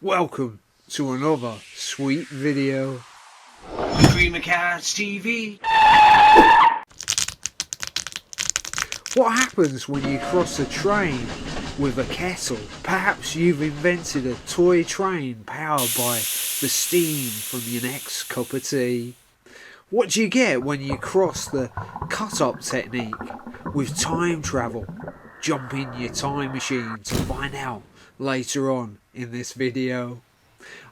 Welcome to another sweet video. Dreamercast TV. What happens when you cross a train with a kettle? Perhaps you've invented a toy train powered by the steam from your next cup of tea. What do you get when you cross the cut-up technique with time travel? Jump in your time machine to find out later on in this video.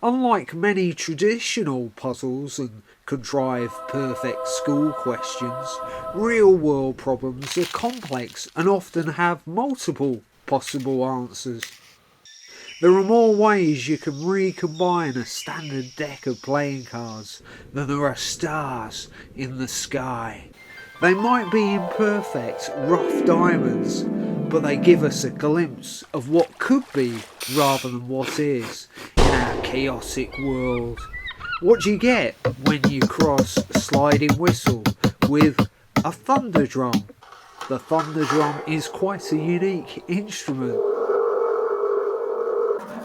Unlike many traditional puzzles and contrived perfect school questions, real world problems are complex and often have multiple possible answers. There are more ways you can recombine a standard deck of playing cards than there are stars in the sky. They might be imperfect, rough diamonds, but they give us a glimpse of what could be rather than what is in our chaotic world. What do you get when you cross a sliding whistle with a thunder drum? The thunder drum is quite a unique instrument.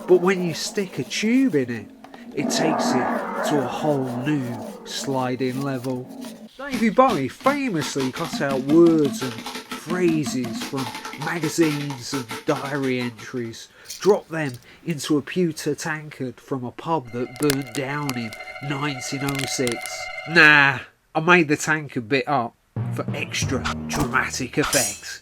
But when you stick a tube in it, it takes it to a whole new sliding level. David Bowie famously cut out words and phrases from magazines and diary entries, dropped them into a pewter tankard from a pub that burnt down in 1906. Nah, I made the tankard bit up for extra dramatic effect.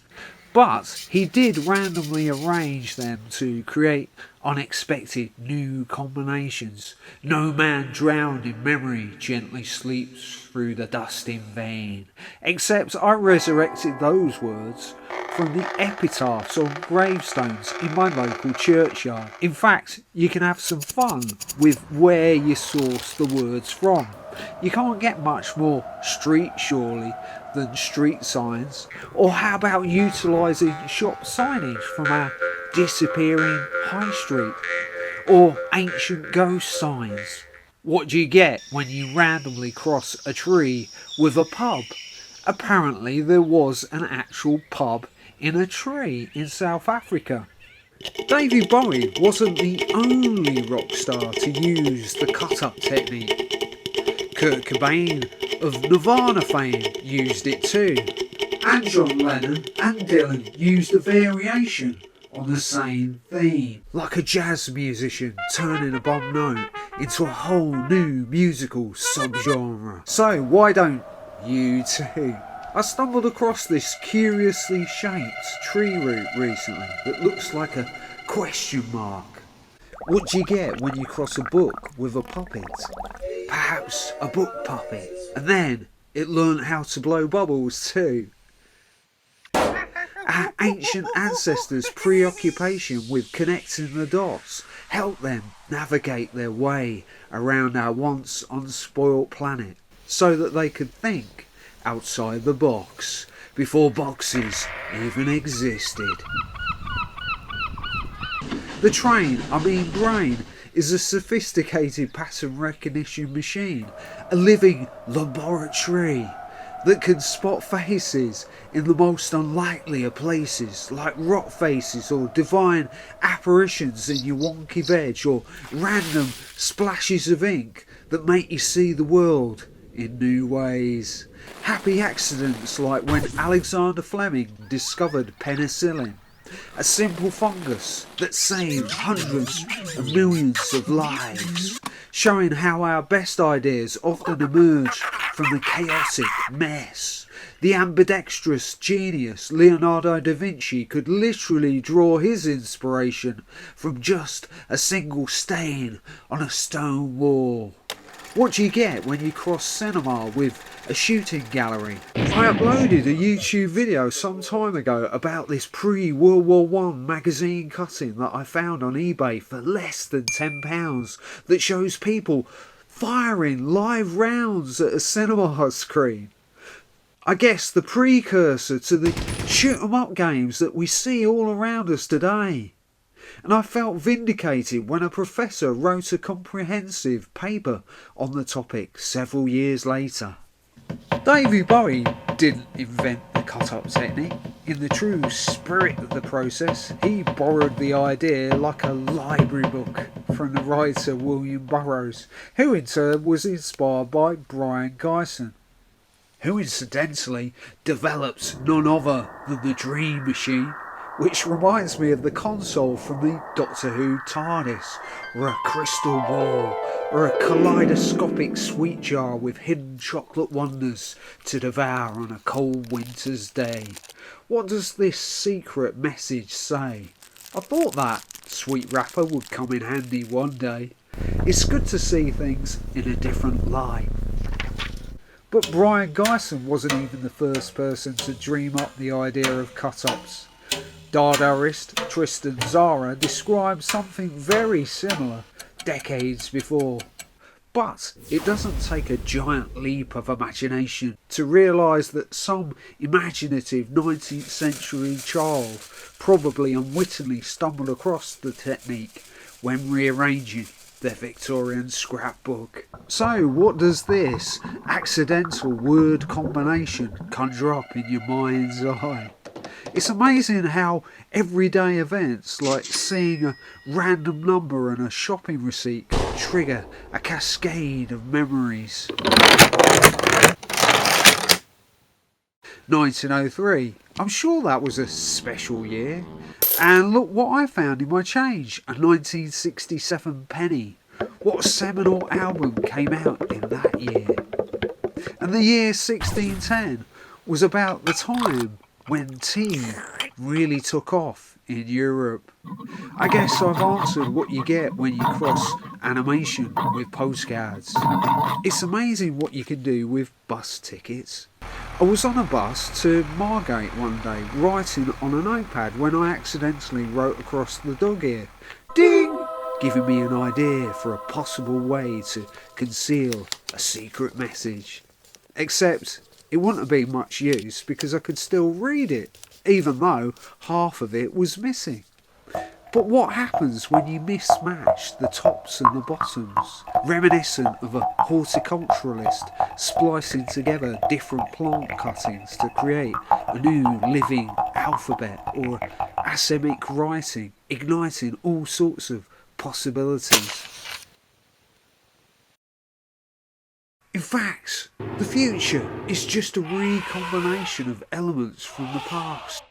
But he did randomly arrange them to create unexpected new combinations. No man drowned in memory gently sleeps through the dust in vain. Except I resurrected those words from the epitaphs on gravestones in my local churchyard. In fact, you can have some fun with where you source the words from. You can't get much more street, surely, than street signs. Or how about utilising shop signage from our disappearing high street? Or ancient ghost signs? What do you get when you randomly cross a tree with a pub? Apparently there was an actual pub in a tree in South Africa. David Bowie wasn't the only rock star to use the cut-up technique. Kurt Cobain of Nirvana fame used it too. And John Lennon and Dylan used a variation on the same theme. Like a jazz musician turning a bomb note into a whole new musical subgenre. So why don't you too? I stumbled across this curiously shaped tree root recently that looks like a question mark. What do you get when you cross a book with a puppet? Perhaps a book puppet. And then it learned how to blow bubbles too. Our ancient ancestors' preoccupation with connecting the dots helped them navigate their way around our once unspoilt planet so that they could think outside the box before boxes even existed. The brain is a sophisticated pattern recognition machine, a living laboratory that can spot faces in the most unlikely of places, like rock faces or divine apparitions in your wonky veg, or random splashes of ink that make you see the world in new ways. Happy accidents like when Alexander Fleming discovered penicillin, a simple fungus that saved hundreds of millions of lives, showing how our best ideas often emerge from the chaotic mess. The ambidextrous genius Leonardo da Vinci could literally draw his inspiration from just a single stain on a stone wall. What do you get when you cross cinema with a shooting gallery? I uploaded a YouTube video some time ago about this pre-World War I magazine cutting that I found on eBay for less than £10 that shows people firing live rounds at a cinema screen. I guess the precursor to the shoot 'em up games that we see all around us today. And I felt vindicated when a professor wrote a comprehensive paper on the topic several years later. David Bowie didn't invent the cut-up technique. In the true spirit of the process, he borrowed the idea like a library book from the writer William Burroughs, who in turn was inspired by Brian Gyson, who incidentally developed none other than the Dream Machine, which reminds me of the console from the Doctor Who TARDIS, or a crystal ball, or a kaleidoscopic sweet jar with hidden chocolate wonders to devour on a cold winter's day. What does this secret message say? I thought that sweet wrapper would come in handy one day. It's good to see things in a different light. But Brian Gyson wasn't even the first person to dream up the idea of cut-ups. Dadaist Tristan Tzara described something very similar decades before. But it doesn't take a giant leap of imagination to realise that some imaginative 19th century child probably unwittingly stumbled across the technique when rearranging their Victorian scrapbook. So what does this accidental word combination conjure up in your mind's eye? It's amazing how everyday events like seeing a random number and a shopping receipt can trigger a cascade of memories. 1903, I'm sure that was a special year. And look what I found in my change, a 1967 penny. What seminal album came out in that year? And the year 1610 was about the time when tea really took off in Europe. I guess I've answered what you get when you cross animation with postcards. It's amazing what you can do with bus tickets. I was on a bus to Margate one day, writing on a notepad when I accidentally wrote across the dog ear. Ding! Giving me an idea for a possible way to conceal a secret message. Except it wouldn't have been much use because I could still read it, even though half of it was missing. But what happens when you mismatch the tops and the bottoms? Reminiscent of a horticulturalist splicing together different plant cuttings to create a new living alphabet, or asemic writing, igniting all sorts of possibilities. In fact, the future is just a recombination of elements from the past,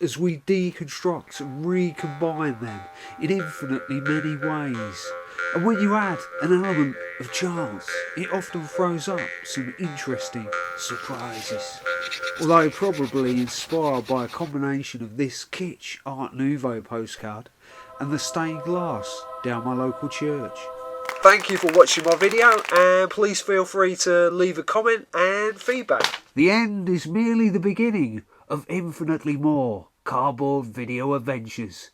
as we deconstruct and recombine them in infinitely many ways. And when you add an element of chance, it often throws up some interesting surprises. Although probably inspired by a combination of this kitsch Art Nouveau postcard and the stained glass down my local church. Thank you for watching my video, and please feel free to leave a comment and feedback. The end is merely the beginning of infinitely more cardboard video adventures.